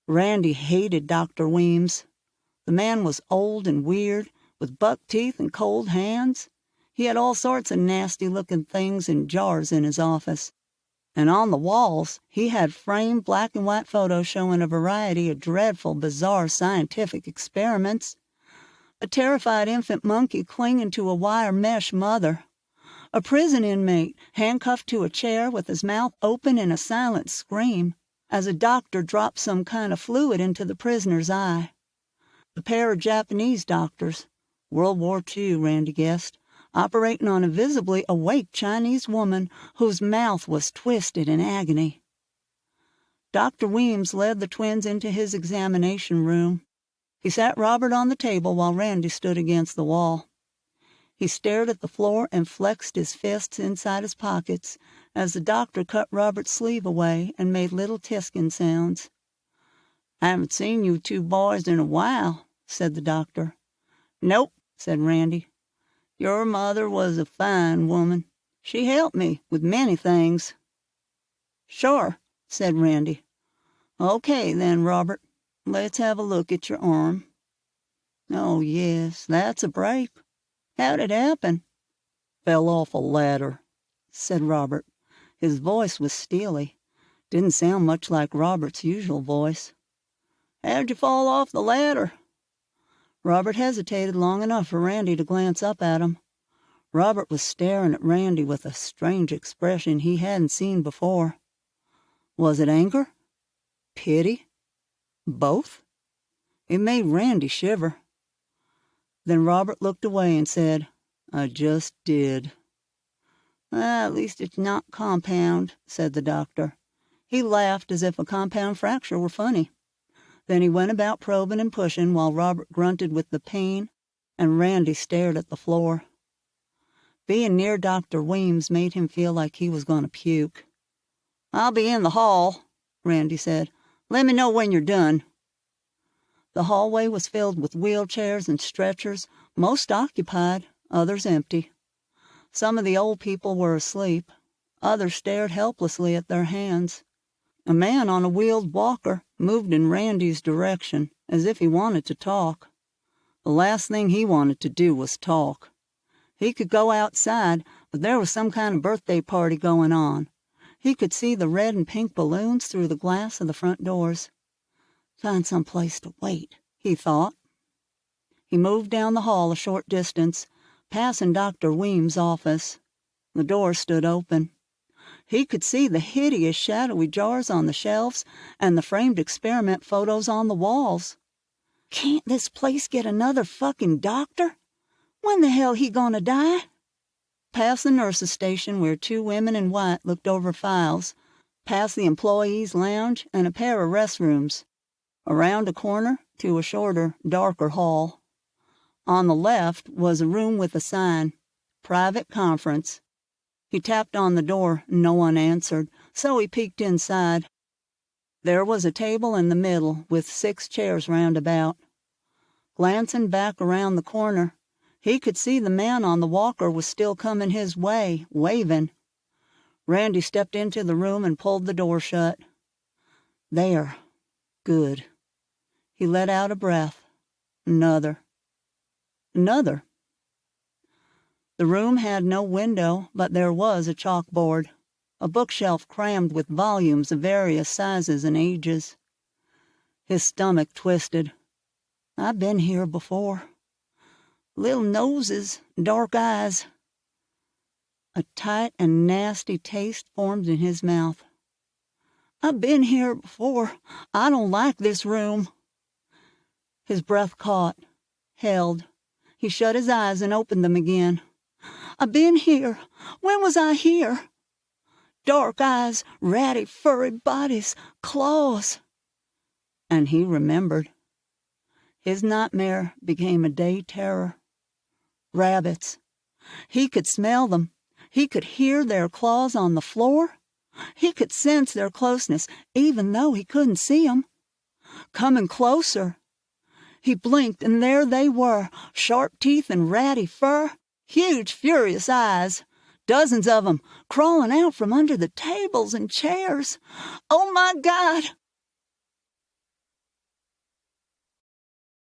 Randy hated Dr. Weems. The man was old and weird, with buck teeth and cold hands. He had all sorts of nasty-looking things in jars in his office. And on the walls, he had framed black-and-white photos showing a variety of dreadful, bizarre scientific experiments. A terrified infant monkey clinging to a wire mesh mother. A prison inmate handcuffed to a chair with his mouth open in a silent scream as a doctor dropped some kind of fluid into the prisoner's eye. A pair of Japanese doctors, World War II, Randy guessed, operating on a visibly awake Chinese woman whose mouth was twisted in agony. Dr. Weems led the twins into his examination room. He sat Robert on the table while Randy stood against the wall. He stared at the floor and flexed his fists inside his pockets as the doctor cut Robert's sleeve away and made little tisking sounds. "I haven't seen you two boys in a while," said the doctor. "Nope," said Randy. "Your mother was a fine woman. She helped me with many things." "Sure," said Randy. "Okay, then, Robert. Let's have a look at your arm. Oh, yes, that's a break. How'd it happen?" "Fell off a ladder," said Robert. His voice was steely. Didn't sound much like Robert's usual voice. "How'd you fall off the ladder?" Robert hesitated long enough for Randy to glance up at him. Robert was staring at Randy with a strange expression he hadn't seen before. Was it anger? Pity? Both? It made Randy shiver. Then Robert looked away and said, "I just did." "At least it's not compound," said the doctor. He laughed as if a compound fracture were funny. Then he went about probing and pushing while Robert grunted with the pain and Randy stared at the floor. Being near Dr. Weems made him feel like he was going to puke. "I'll be in the hall," Randy said. "Let me know when you're done." The hallway was filled with wheelchairs and stretchers, most occupied, others empty. Some of the old people were asleep. Others stared helplessly at their hands. A man on a wheeled walker moved in Randy's direction, as if he wanted to talk. The last thing he wanted to do was talk. He could go outside, but there was some kind of birthday party going on. He could see the red and pink balloons through the glass of the front doors. Find some place to wait, he thought. He moved down the hall a short distance, passing Dr. Weems' office. The door stood open. He could see the hideous shadowy jars on the shelves and the framed experiment photos on the walls. Can't this place get another fucking doctor? When the hell he gonna die? Past the nurse's station where two women in white looked over files, past the employees' lounge and a pair of restrooms, around a corner to a shorter, darker hall. On the left was a room with a sign, "Private Conference." He tapped on the door, and no one answered, so he peeked inside. There was a table in the middle with 6 chairs round about. Glancing back around the corner, he could see the man on the walker was still coming his way, waving. Randy stepped into the room and pulled the door shut. There. Good. He let out a breath. Another. The room had no window, but there was a chalkboard, a bookshelf crammed with volumes of various sizes and ages. His stomach twisted. I've been here before. Little noses, dark eyes. A tight and nasty taste formed in his mouth. I've been here before. I don't like this room. His breath caught, held. He shut his eyes and opened them again. I've been here. When was I here? Dark eyes, ratty, furry bodies, claws. And he remembered. His nightmare became a day terror. Rabbits. He could smell them. He could hear their claws on the floor. He could sense their closeness, even though he couldn't see them. Coming closer. He blinked, and there they were, sharp teeth and ratty fur, huge, furious eyes, dozens of them, crawling out from under the tables and chairs. Oh, my God!